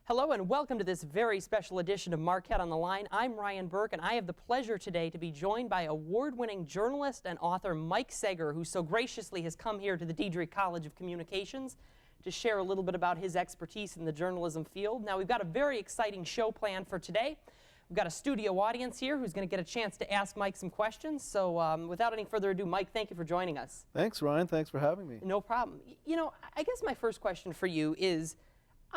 Hello and welcome to this very special edition of Marquette on the Line. I'm Ryan Burke and I have the pleasure today to be joined by award-winning journalist and author Mike Sager, who so graciously has come here to the Diedrich College of Communications to share a little bit about his expertise in the journalism field. Now, we've got a very exciting show planned for today. We've got a studio audience here who's going to get a chance to ask Mike some questions. So without any further ado, Mike, thank you for joining us. Thanks, Ryan. Thanks for having me. No problem. You know, I guess my first question for you is,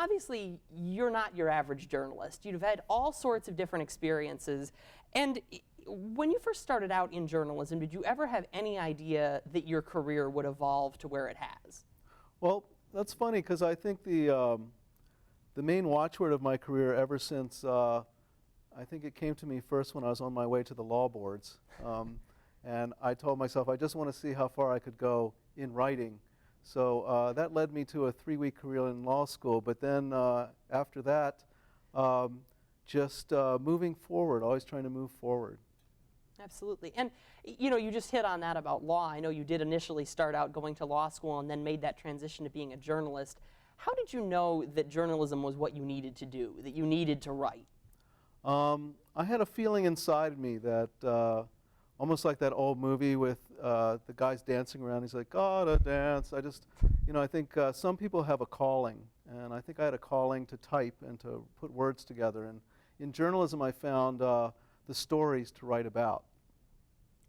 obviously, you're not your average journalist. You've had all sorts of different experiences. And when you first started out in journalism, did you ever have any idea that your career would evolve to where it has? Well, that's funny because I think the main watchword of my career ever since, I think it came to me first when I was on my way to the law boards. And I told myself I just want to see how far I could go in writing. So that led me to a 3-week career in law school. But then after that, just moving forward, always trying to move forward. Absolutely. And, you know, you just hit on that about law. I know you did initially start out going to law school and then made that transition to being a journalist. How did you know that journalism was what you needed to do, that you needed to write? I had a feeling inside me that almost like that old movie with the guys dancing around. He's like, gotta dance. I think some people have a calling, and I think I had a calling to type and to put words together. And in journalism, I found the stories to write about.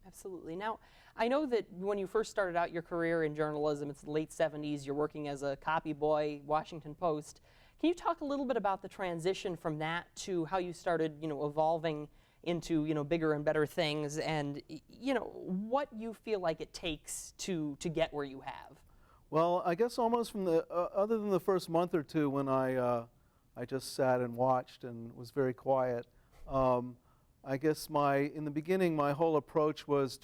Absolutely. Now, I know that when you first started out your career in journalism, it's the late 70s, you're working as a copy boy, Washington Post. Can you talk a little bit about the transition from that to how you started, evolving into, bigger and better things, and, what you feel like it takes to get where you have? Well, I guess almost from the, other than the first month or two when I just sat and watched and was very quiet, I guess in the beginning, my whole approach was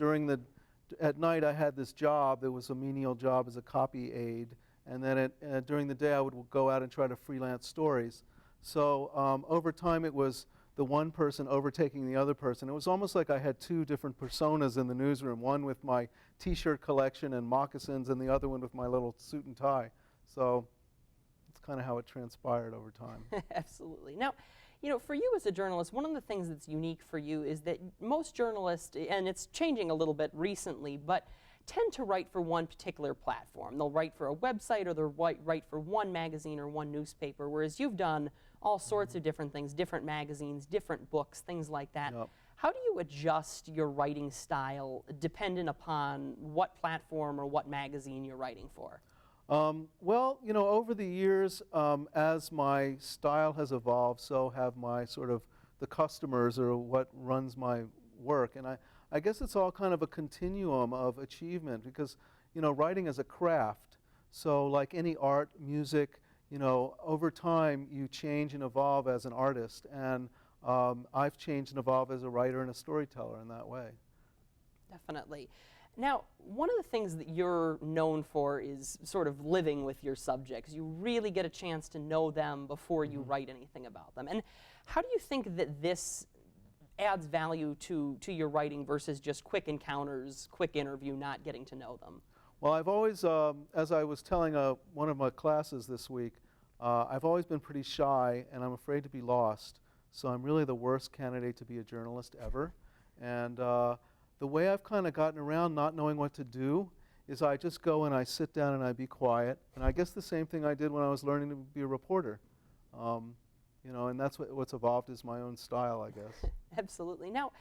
at night I had this job that was a menial job as a copy aide, and then during the day I would go out and try to freelance stories. So over time it was the one person overtaking the other person. It was almost like I had two different personas in the newsroom, one with my t-shirt collection and moccasins and the other one with my little suit and tie. So it's kind of how it transpired over time. Absolutely. Now, for you as a journalist, one of the things that's unique for you is that most journalists, and it's changing a little bit recently, but tend to write for one particular platform. They'll write for a website or they'll write for one magazine or one newspaper, whereas you've done all sorts of different things, different magazines, different books, things like that. Yep. How do you adjust your writing style dependent upon what platform or what magazine you're writing for? Well, over the years, as my style has evolved, so have my the customers or what runs my work. And I guess it's all kind of a continuum of achievement because, writing is a craft. So like any art, music, over time you change and evolve as an artist. And I've changed and evolved as a writer and a storyteller in that way. Definitely. Now, one of the things that you're known for is sort of living with your subjects. You really get a chance to know them before you write anything about them. And how do you think that this adds value to your writing versus just quick encounters, quick interview, not getting to know them? Well, I've always, as I was telling one of my classes this week, I've always been pretty shy and I'm afraid to be lost. So I'm really the worst candidate to be a journalist ever. And the way I've kind of gotten around not knowing what to do is I just go and I sit down and I be quiet. And I guess the same thing I did when I was learning to be a reporter. And that's what's evolved is my own style, I guess. Absolutely. Now,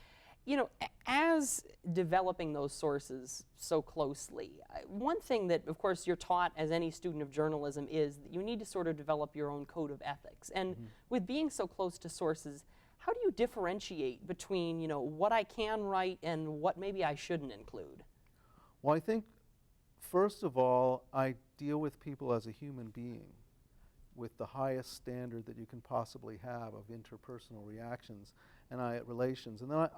as developing those sources so closely, one thing that, of course, you're taught as any student of journalism is that you need to sort of develop your own code of ethics. And with being so close to sources, how do you differentiate between, what I can write and what maybe I shouldn't include? Well, I think, first of all, I deal with people as a human being with the highest standard that you can possibly have of interpersonal reactions and relations. And then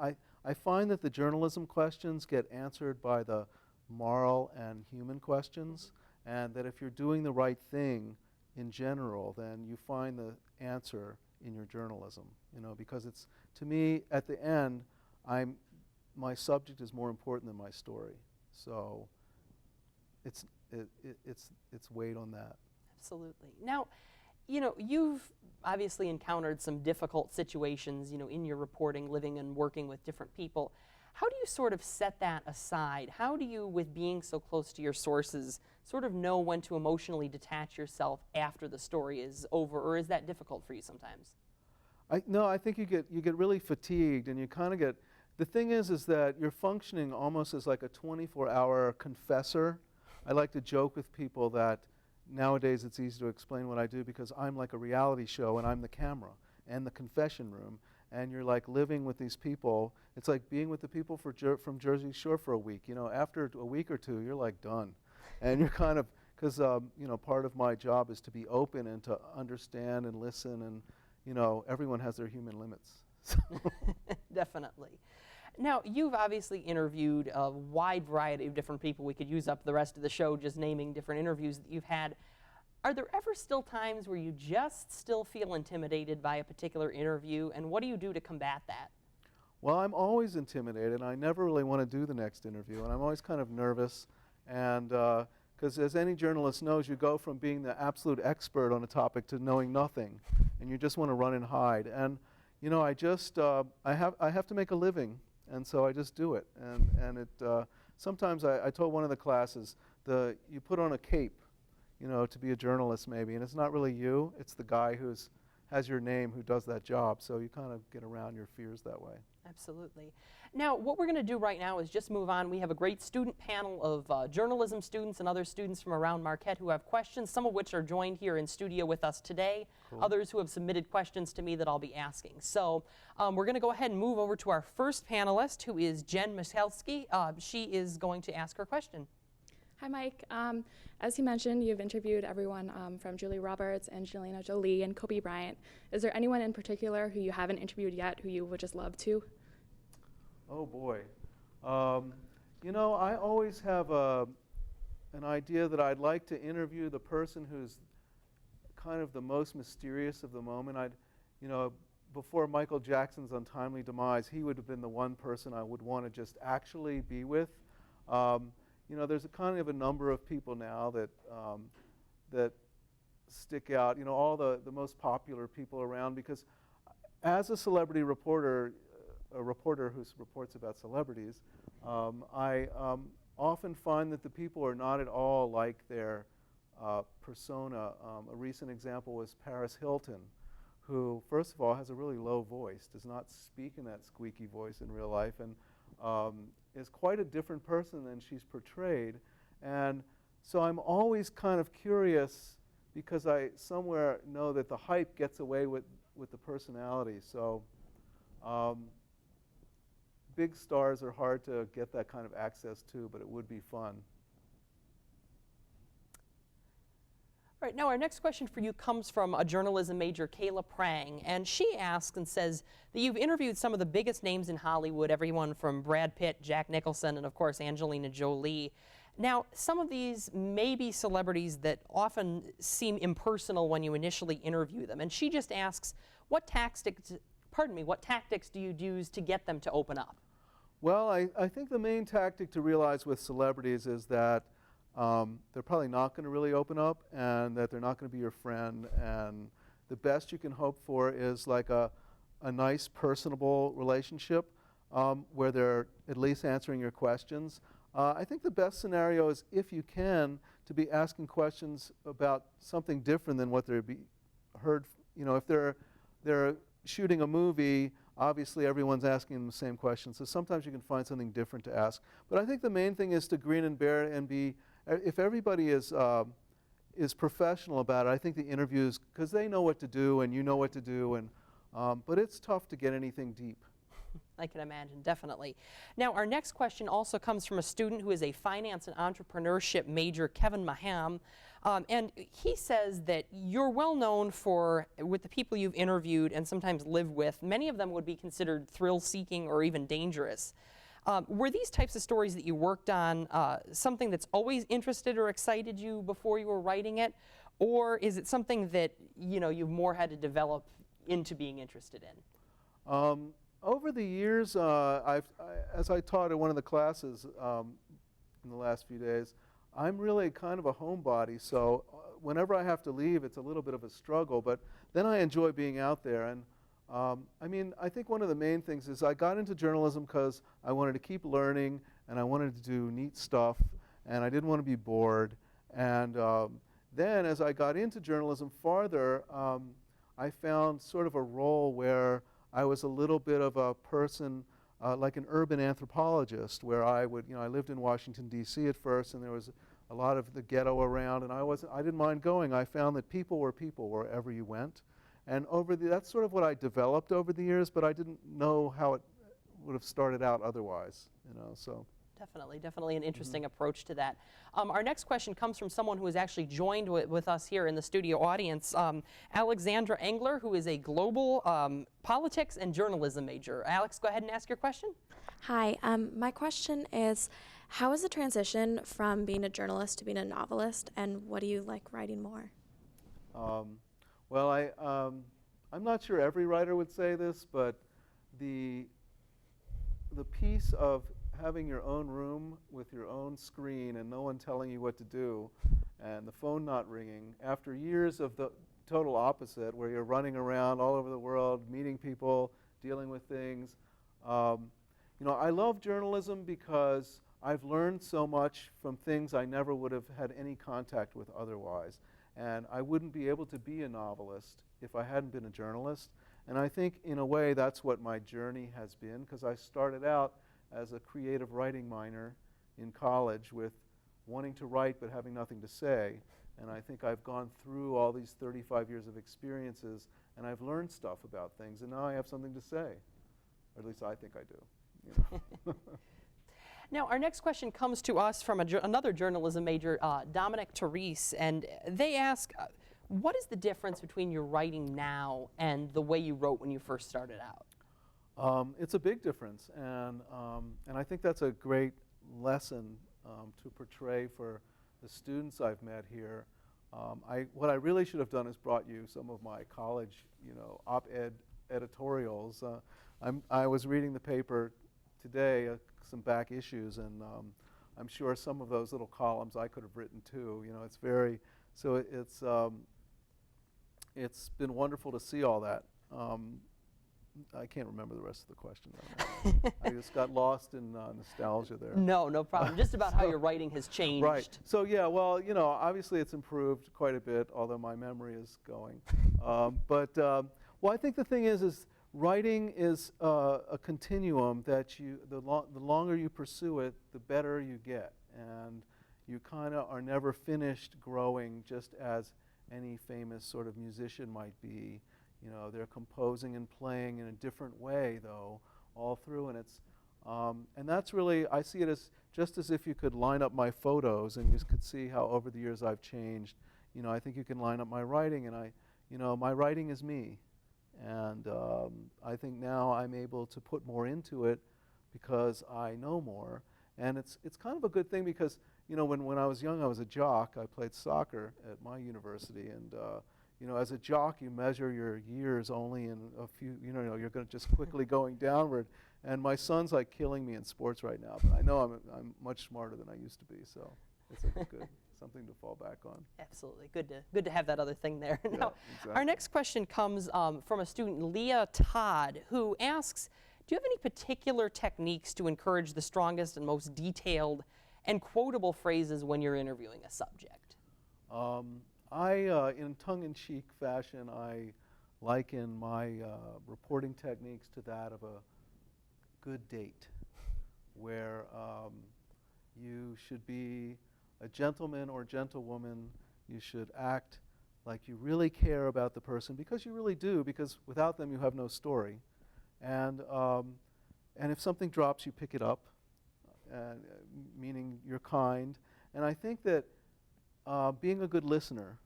I find that the journalism questions get answered by the moral and human questions, and that if you're doing the right thing in general, then you find the answer in your journalism, because it's, to me, at the end, my subject is more important than my story. So it's weight on that. Absolutely. Now, You know, you've obviously encountered some difficult situations, you know, in your reporting, living and working with different people. How do you sort of set that aside? How do you, with being so close to your sources, sort of know when to emotionally detach yourself after the story is over, or is that difficult for you sometimes? No, I think you get really fatigued, and you kind of get. The thing is that you're functioning almost as like a 24-hour confessor. I like to joke with people that nowadays it's easy to explain what I do because I'm like a reality show, and I'm the camera and the confession room, and you're like living with these people. It's like being with the people from Jersey Shore for a week. You know, after a week or two, you're like done, and you're kind of because you know, part of my job is to be open and to understand and listen, and you know, everyone has their human limits. Definitely. Now, you've obviously interviewed a wide variety of different people. We could use up the rest of the show just naming different interviews that you've had. Are there ever still times where you just still feel intimidated by a particular interview, and what do you do to combat that? Well, I'm always intimidated. I never really want to do the next interview, and I'm always kind of nervous. And because as any journalist knows, you go from being the absolute expert on a topic to knowing nothing, and you just want to run and hide. And you know, I have to make a living, and so I just do it. And it sometimes I told one of the classes, you put on a cape, you know, to be a journalist maybe, and it's not really you. It's the guy has your name who does that job. So you kind of get around your fears that way. Absolutely. Now, what we're going to do right now is just move on. We have a great student panel of journalism students and other students from around Marquette who have questions, some of which are joined here in studio with us today, cool. Others who have submitted questions to me that I'll be asking. So we're going to go ahead and move over to our first panelist, who is Jen Michalski. She is going to ask her question. Hi, Mike. As you mentioned, you've interviewed everyone from Julie Roberts, Angelina Jolie, and Kobe Bryant. Is there anyone in particular who you haven't interviewed yet who you would just love to? Oh, boy. You know, I always have an idea that I'd like to interview the person who's kind of the most mysterious of the moment. You know, before Michael Jackson's untimely demise, he would have been the one person I would want to just actually be with. You know, there's a kind of a number of people now that stick out, you know, all the most popular people around, because as a celebrity reporter, a reporter who reports about celebrities, I often find that the people are not at all like their persona. A recent example was Paris Hilton, who, first of all, has a really low voice, does not speak in that squeaky voice in real life, and is quite a different person than she's portrayed. And so I'm always kind of curious, because I somewhere know that the hype gets away with the personality. So big stars are hard to get that kind of access to, but it would be fun. All right, now our next question for you comes from a journalism major, Kayla Prang, and she asks and says that you've interviewed some of the biggest names in Hollywood, everyone from Brad Pitt, Jack Nicholson, and of course Angelina Jolie. Now, some of these may be celebrities that often seem impersonal when you initially interview them, and she just asks, what tactics do you use to get them to open up? Well, I think the main tactic to realize with celebrities is that they're probably not going to really open up, and that they're not going to be your friend, and the best you can hope for is like a nice, personable relationship where they're at least answering your questions. I think the best scenario is, if you can, to be asking questions about something different than what they're heard. You know, if they're shooting a movie, obviously everyone's asking them the same questions, so sometimes you can find something different to ask. But I think the main thing is to grin and bear it, and be, if everybody is professional about it, I think the interviews, because they know what to do and you know what to do, and but it's tough to get anything deep. I can imagine, definitely. Now, our next question also comes from a student who is a finance and entrepreneurship major, Kevin Maham. And he says that you're well known for, with the people you've interviewed and sometimes live with, many of them would be considered thrill-seeking or even dangerous. Were these types of stories that you worked on something that's always interested or excited you before you were writing it? Or is it something that, you know, you've more had to develop into being interested in? Over the years, as I taught in one of the classes in the last few days, I'm really kind of a homebody, so whenever I have to leave, it's a little bit of a struggle, but then I enjoy being out there. And I mean, I think one of the main things is I got into journalism because I wanted to keep learning, and I wanted to do neat stuff, and I didn't want to be bored. And then as I got into journalism farther, I found sort of a role where I was a little bit of a person, like an urban anthropologist, where I lived in Washington, D.C. at first, and there was a lot of the ghetto around, and I didn't mind going. I found that people were people wherever you went. And that's sort of what I developed over the years, but I didn't know how it would have started out otherwise, so. Definitely an interesting approach to that. Our next question comes from someone who has actually joined with us here in the studio audience, Alexandra Engler, who is a global politics and journalism major. Alex, go ahead and ask your question. Hi, my question is, how is the transition from being a journalist to being a novelist, and what do you like writing more? Well, I'm not sure every writer would say this, but the piece of having your own room with your own screen and no one telling you what to do and the phone not ringing, after years of the total opposite, where you're running around all over the world, meeting people, dealing with things. I love journalism because I've learned so much from things I never would have had any contact with otherwise. And I wouldn't be able to be a novelist if I hadn't been a journalist. And I think, in a way, that's what my journey has been, because I started out as a creative writing minor in college with wanting to write but having nothing to say. And I think I've gone through all these 35 years of experiences, and I've learned stuff about things, and now I have something to say. Or at least I think I do. Now, our next question comes to us from another journalism major, Dominic Therese, and they ask, what is the difference between your writing now and the way you wrote when you first started out? It's a big difference, and I think that's a great lesson to portray for the students I've met here. What I really should have done is brought you some of my college, op-ed editorials. I was reading the paper today, some back issues, and I'm sure some of those little columns I could have written too. It's been wonderful to see all that. I can't remember the rest of the question. I just got lost in nostalgia there. No problem. Just about how your writing has changed. Right. So yeah, well, obviously it's improved quite a bit, although my memory is going. Well, I think the thing is writing is a continuum that the longer you pursue it, the better you get, and you kind of are never finished growing, just as any famous sort of musician might be. They're composing and playing in a different way, though, all through, and that's really, I see it as just as if you could line up my photos and you could see how over the years I've changed. I think you can line up my writing, and my writing is me, and I think now I'm able to put more into it because I know more, and it's kind of a good thing because when I was young, I was a jock. I played soccer at my university, and as a jock, you measure your years only in a few, you're going to just quickly going downward. And my son's like killing me in sports right now, but I know I'm much smarter than I used to be, so it's a good something to fall back on. Absolutely. Good to have that other thing there. Yeah, now, exactly. Our next question comes from a student, Leah Todd, who asks, do you have any particular techniques to encourage the strongest and most detailed and quotable phrases when you're interviewing a subject? In tongue-in-cheek fashion, I liken my reporting techniques to that of a good date, where you should be a gentleman or gentlewoman. You should act like you really care about the person, because you really do, because without them you have no story. And if something drops, you pick it up, meaning you're kind. And I think that being a good listener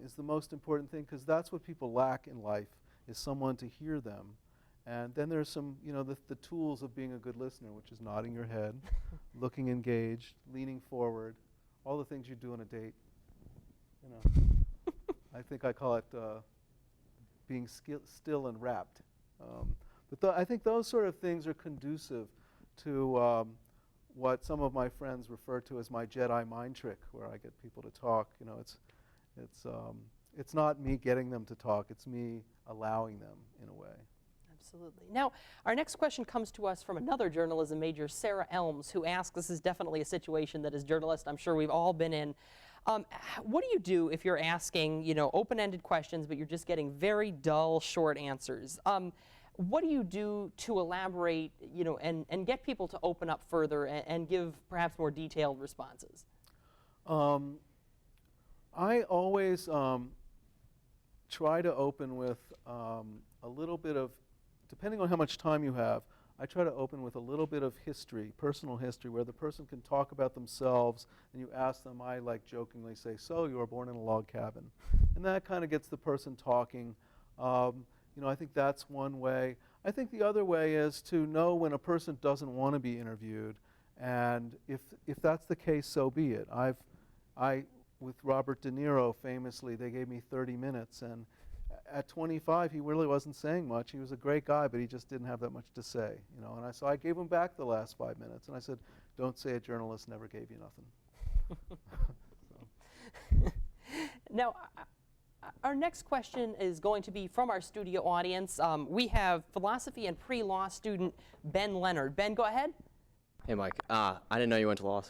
is the most important thing, because that's what people lack in life, is someone to hear them. And then there's some, the tools of being a good listener, which is nodding your head, looking engaged, leaning forward, all the things you do on a date. I think I call it being still and rapt. But I think those sort of things are conducive to what some of my friends refer to as my Jedi mind trick, where I get people to talk. You know, it's not me getting them to talk, it's me allowing them in a way. Absolutely. Now, our next question comes to us from another journalism major, Sarah Elms, who asks, this is definitely a situation that as journalists I'm sure we've all been in. What do you do if you're asking, you know, open-ended questions, but you're just getting very dull, short answers? What do you do to elaborate, you know, and get people to open up further and give perhaps more detailed responses? I always try to open with a little bit of, depending on how much time you have, I try to open with a little bit of history, personal history, where the person can talk about themselves, and you ask them, I like jokingly say, so you were born in a log cabin. And that kind of gets the person talking. You know, I think that's one way. I think the other way is to know when a person doesn't want to be interviewed, and if that's the case, so be it. With Robert De Niro, famously, they gave me 30 minutes, and at 25, he really wasn't saying much. He was a great guy, but he just didn't have that much to say, you know. And so I gave him back the last 5 minutes, and I said, "Don't say a journalist never gave you nothing." Now, our next question is going to be from our studio audience. We have philosophy and pre-law student Ben Leonard. Ben, go ahead. Hey, Mike. I didn't know you went to law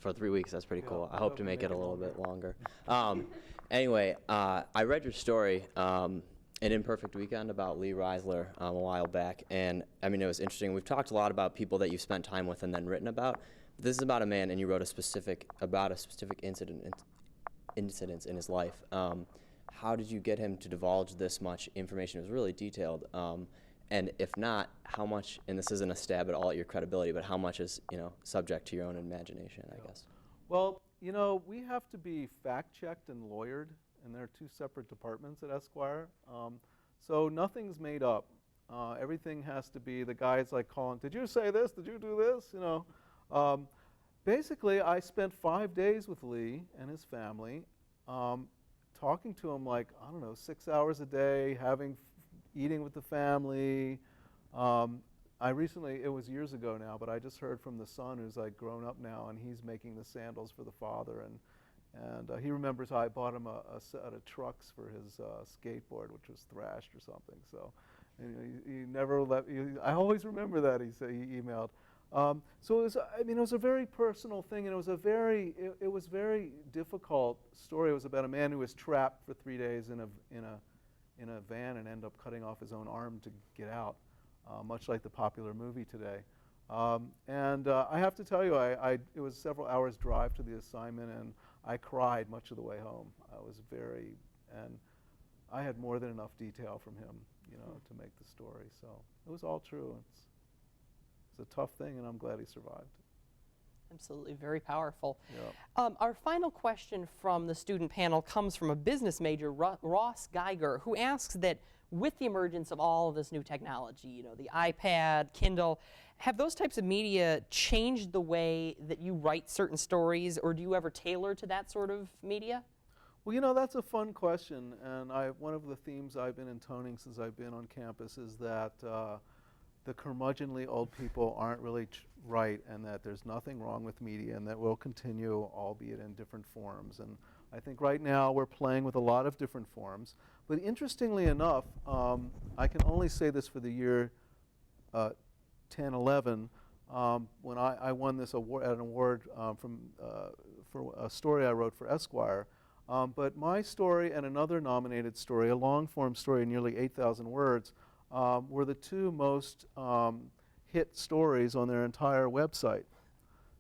for 3 weeks. That's pretty Yeah, cool. I I hope hope to to make make it a it little longer. bit longer. Anyway, I read your story, An Imperfect Weekend, about Lee Reisler a while back, and I mean, it was interesting. We've talked a lot about people that you've spent time with and then written about. This is about a man, and you wrote about a specific incidents in his life. How did you get him to divulge this much information? It was really detailed. And if not, how much, and this isn't a stab at all at your credibility, but how much is, you know, subject to your own imagination, I guess? Well, you know, we have to be fact-checked and lawyered, and there are two separate departments at Esquire. So nothing's made up. Everything has to be, the guys like calling, did you say this? Did you do this? You know. Basically, I spent 5 days with Lee and his family, talking to him like, I don't know, 6 hours a day, eating with the family. I recently, it was years ago now, but I just heard from the son who's like grown up now, and he's making the sandals for the father, and he remembers how I bought him a set of trucks for his skateboard, which was thrashed or something. So, and he never let. I always remember that he emailed. So it was, I mean, it was a very personal thing, and it was a very, it was very difficult story. It was about a man who was trapped for 3 days in a van and ended up cutting off his own arm to get out, much like the popular movie today. And I have to tell you, it was several hours drive to the assignment, and I cried much of the way home. And I had more than enough detail from him, you know, to make the story. So it was all true. It's a tough thing, and I'm glad he survived. Absolutely, very powerful. Yeah. Our final question from the student panel comes from a business major, Ross Geiger, who asks that with the emergence of all of this new technology, you know, the iPad, Kindle, have those types of media changed the way that you write certain stories, or do you ever tailor to that sort of media? Well, you know, that's a fun question, and one of the themes I've been intoning since I've been on campus is that the curmudgeonly old people aren't really right, and that there's nothing wrong with media, and that will continue, albeit in different forms. And I think right now we're playing with a lot of different forms. But interestingly enough, I can only say this for the year 10-11, when I won this award, an award for a story I wrote for Esquire. But my story and another nominated story, a long-form story, nearly 8,000 words, were the two most hit stories on their entire website.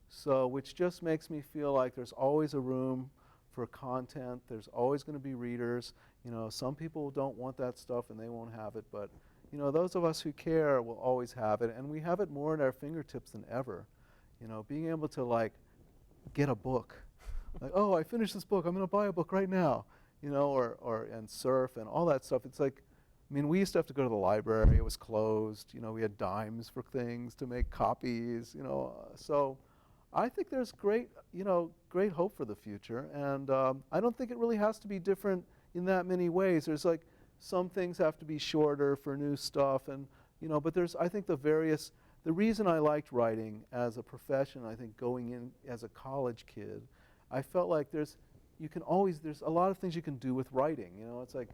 So, which just makes me feel like there's always a room for content. There's always going to be readers. You know, some people don't want that stuff and they won't have it, but you know, those of us who care will always have it, and we have it more at our fingertips than ever. You know, being able to like get a book, like, oh, I finished this book, I'm going to buy a book right now. You know, and surf and all that stuff. It's like, I mean, we used to have to go to the library. It was closed. You know, we had dimes for things to make copies. You know, so I think there's great hope for the future. And I don't think it really has to be different in that many ways. There's like some things have to be shorter for new stuff, and you know, but I think the various the reason I liked writing as a profession, I think going in as a college kid, I felt like there's a lot of things you can do with writing. You know, it's like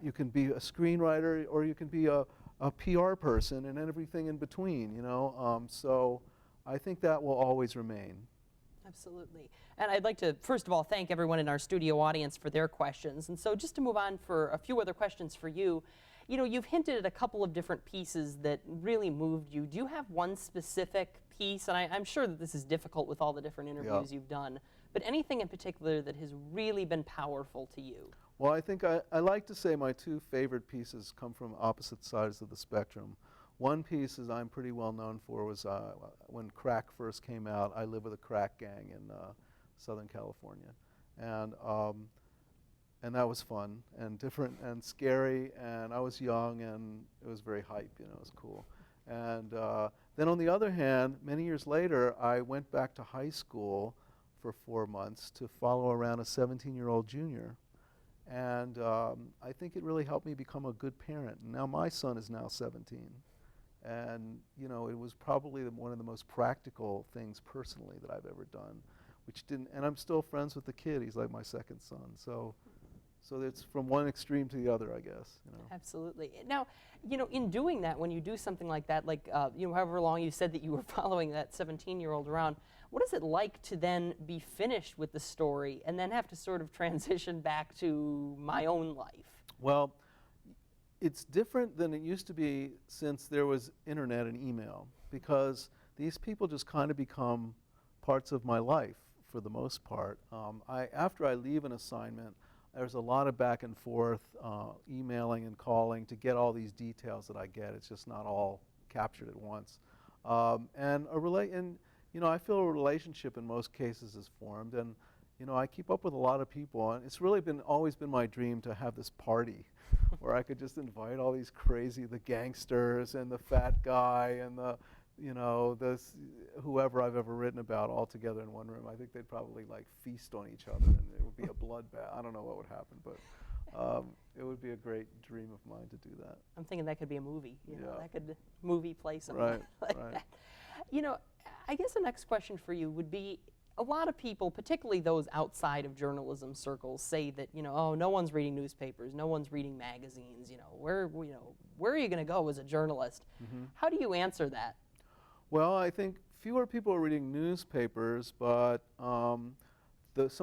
you can be a screenwriter or you can be a PR person and everything in between, you know. So I think that will always remain. Absolutely. And I'd like to, first of all, thank everyone in our studio audience for their questions. And so just to move on for a few other questions for you, you know, you've hinted at a couple of different pieces that really moved you. Do you have one specific piece? And I'm sure that this is difficult with all the different interviews you've done, but anything in particular that has really been powerful to you? Well, I think I like to say my two favorite pieces come from opposite sides of the spectrum. One piece, as I'm pretty well known for, was when crack first came out. I lived with a crack gang in Southern California, and that was fun and different and scary. And I was young, and it was very hype. You know, it was cool. And then on the other hand, many years later, I went back to high school for 4 months to follow around a 17-year-old junior. And I think it really helped me become a good parent. And now my son is now 17. And, you know, it was probably one of the most practical things personally that I've ever done, and I'm still friends with the kid. He's like my second son. So it's from one extreme to the other, I guess. You know. Absolutely. Now, you know, in doing that, when you do something like that, like, you know, however long you said that you were following that 17-year-old around, what is it like to then be finished with the story and then have to sort of transition back to my own life? Well, it's different than it used to be since there was internet and email, because these people just kind of become parts of my life for the most part. After I leave an assignment, there's a lot of back and forth, emailing and calling to get all these details that I get. It's just not all captured at once. And you know, I feel a relationship in most cases is formed, and you know, I keep up with a lot of people, and it's really always been my dream to have this party where I could just invite all these the gangsters and the fat guy and whoever I've ever written about all together in one room. I think they'd probably like feast on each other, and it would be a bloodbath. I don't know what would happen, but it would be a great dream of mine to do that. I'm thinking that could be a movie. You know, that could movie play something like that. You know, I guess the next question for you would be, a lot of people, particularly those outside of journalism circles, say that, you know, oh, no one's reading newspapers, no one's reading magazines, you know, where are you going to go as a journalist? Mm-hmm. How do you answer that? Well, I think fewer people are reading newspapers, but some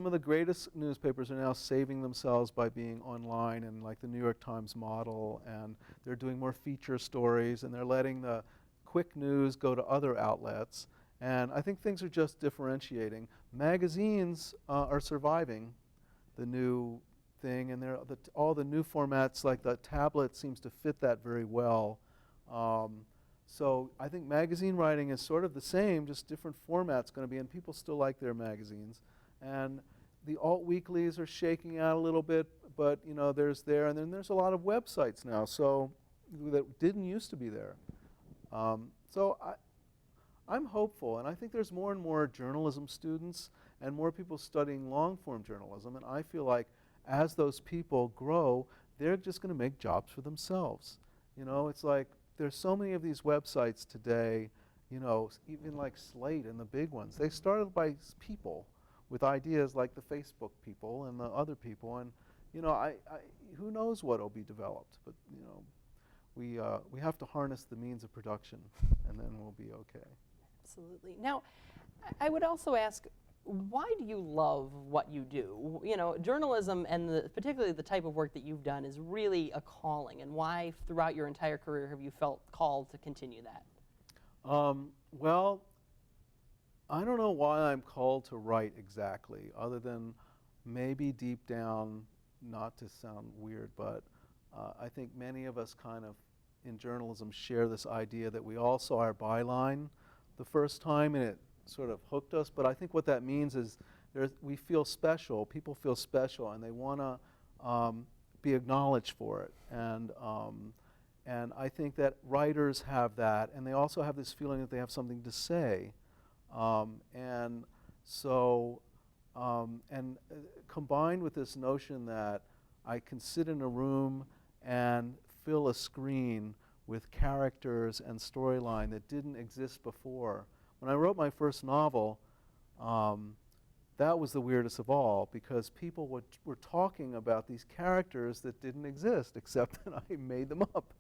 of the greatest newspapers are now saving themselves by being online, and like the New York Times model, and they're doing more feature stories, and they're letting the quick news go to other outlets. And I think things are just differentiating. Magazines are surviving the new thing, and all the new formats, like the tablet, seems to fit that very well. So I think magazine writing is sort of the same, just different formats going to be, and people still like their magazines. And the alt weeklies are shaking out a little bit, but you know, and then there's a lot of websites now, so that didn't used to be there. So I'm hopeful, and I think there's more and more journalism students and more people studying long-form journalism, and I feel like as those people grow, they're just going to make jobs for themselves. You know, it's like there's so many of these websites today, you know, even like Slate and the big ones. They started by people with ideas like the Facebook people and the other people, and you know, who knows what will be developed, but you know, we have to harness the means of production, and then we'll be okay. Absolutely. Now, I would also ask, why do you love what you do? You know, journalism, and particularly the type of work that you've done, is really a calling. And why, throughout your entire career, have you felt called to continue that? Well, I don't know why I'm called to write exactly, other than maybe deep down, not to sound weird, but I think many of us kind of in journalism share this idea that we all saw our byline the first time, and it sort of hooked us. But I think what that means is we feel special, people feel special, and they want to be acknowledged for it. And I think that writers have that, and they also have this feeling that they have something to say. And combined with this notion that I can sit in a room and fill a screen with characters and storyline that didn't exist before. When I wrote my first novel, that was the weirdest of all, because people were talking about these characters that didn't exist, except that I made them up.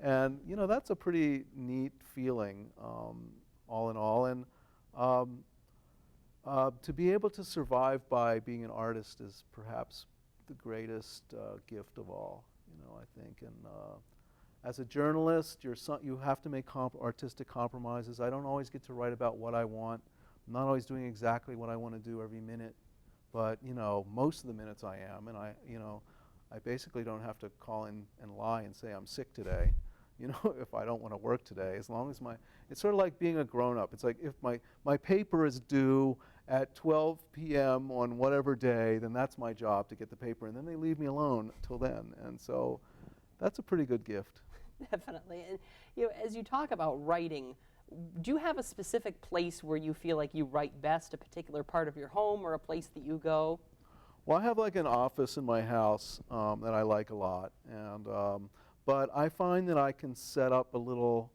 And, you know, that's a pretty neat feeling, all in all. And to be able to survive by being an artist is perhaps the greatest gift of all, you know, I think. And as a journalist, you have to make artistic compromises. I don't always get to write about what I want. I'm not always doing exactly what I want to do every minute, but, you know, most of the minutes I am, and I basically don't have to call in and lie and say I'm sick today, you know, if I don't want to work today, as long as it's sort of like being a grown-up. It's like if my paper is due at 12 p.m. on whatever day, then that's my job to get the paper, and then they leave me alone till then, and so that's a pretty good gift. Definitely. And, you know, as you talk about writing, do you have a specific place where you feel like you write best, a particular part of your home or a place that you go? Well, I have like an office in my house that I like a lot, and but I find that I can set up a little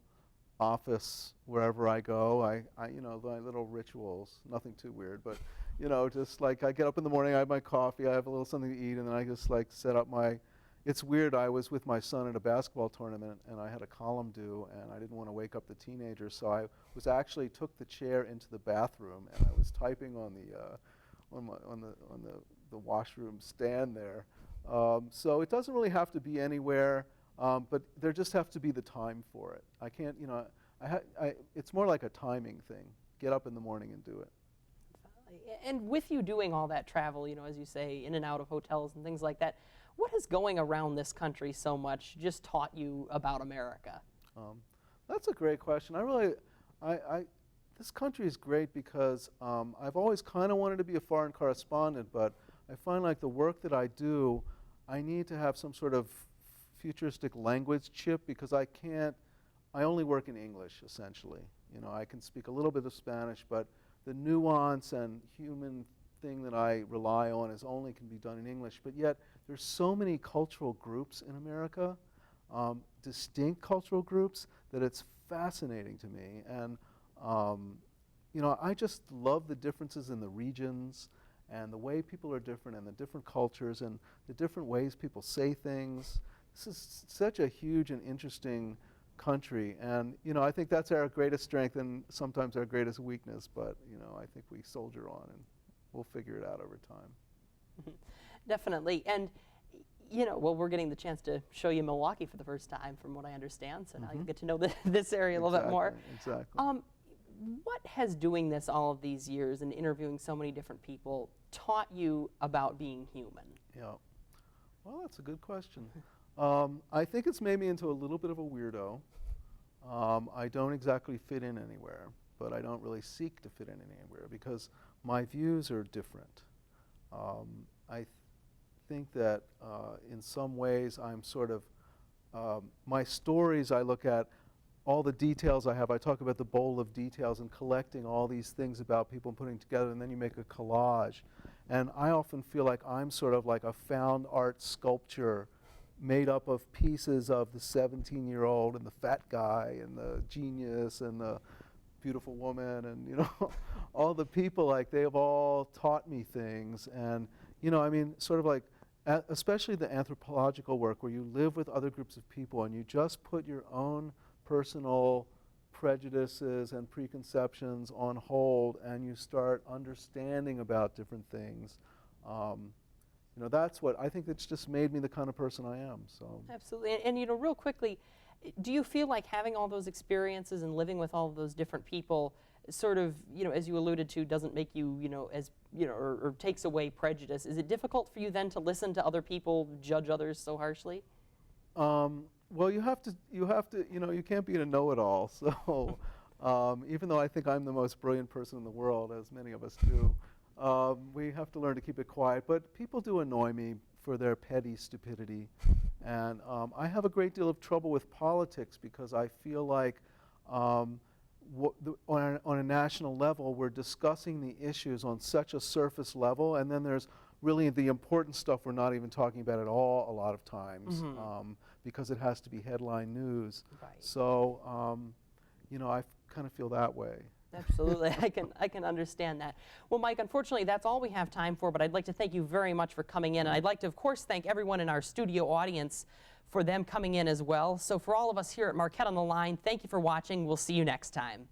office wherever I go. I you know, my little rituals, nothing too weird, but, you know, just like I get up in the morning, I have my coffee, I have a little something to eat, and then I just like set up my. It's weird, I was with my son at a basketball tournament, and I had a column due, and I didn't want to wake up the teenagers, so I was actually took the chair into the bathroom, and I was typing on the washroom stand there. So it doesn't really have to be anywhere, but there just have to be the time for it. I can't, you know, it's more like a timing thing. Get up in the morning and do it. And with you doing all that travel, you know, as you say, in and out of hotels and things like that, what has going around this country so much just taught you about America? That's a great question. This country is great because I've always kind of wanted to be a foreign correspondent, but I find like the work that I do, I need to have some sort of futuristic language chip because I only work in English, essentially. You know, I can speak a little bit of Spanish, but the nuance and human thing that I rely on only can be done in English. But yet, there's so many cultural groups in America, distinct cultural groups, that it's fascinating to me. And, you know, I just love the differences in the regions and the way people are different and the different cultures and the different ways people say things. This is such a huge and interesting country, and, you know, I think that's our greatest strength and sometimes our greatest weakness, but, you know, I think we soldier on and we'll figure it out over time. Definitely. And, you know, well, we're getting the chance to show you Milwaukee for the first time, from what I understand, so now you get to know this area a little bit more. Exactly. What has doing this all of these years and interviewing so many different people taught you about being human? Yeah. Well, that's a good question. I think it's made me into a little bit of a weirdo. I don't exactly fit in anywhere, but I don't really seek to fit in anywhere because my views are different. I think that in some ways I'm sort of, my stories I look at, all the details I have, I talk about the bowl of details and collecting all these things about people and putting together, and then you make a collage. And I often feel like I'm sort of like a found art sculpture made up of pieces of the 17-year-old and the fat guy and the genius and the beautiful woman and, you know, all the people, like, they have all taught me things. And, you know, I mean, sort of like, especially the anthropological work where you live with other groups of people and you just put your own personal prejudices and preconceptions on hold and you start understanding about different things. You know, that's what I think it's just made me the kind of person I am. So absolutely. And you know, real quickly, do you feel like having all those experiences and living with all of those different people sort of, you know, as you alluded to, doesn't make you, you know, as, you know, or takes away prejudice? Is it difficult for you then to listen to other people judge others so harshly? Well, you have to, you know, you can't be a know-it-all. So even though I think I'm the most brilliant person in the world, as many of us do, we have to learn to keep it quiet. But people do annoy me for their petty stupidity. And I have a great deal of trouble with politics because I feel like on a national level, we're discussing the issues on such a surface level, and then there's really the important stuff we're not even talking about at all a lot of times. because it has to be headline news. Right. So, you know, I kind of feel that way. Absolutely, I can understand that. Well, Mike, unfortunately, that's all we have time for, but I'd like to thank you very much for coming in. And I'd like to, of course, thank everyone in our studio audience for them coming in as well. So for all of us here at Marquette on the Line, thank you for watching. We'll see you next time.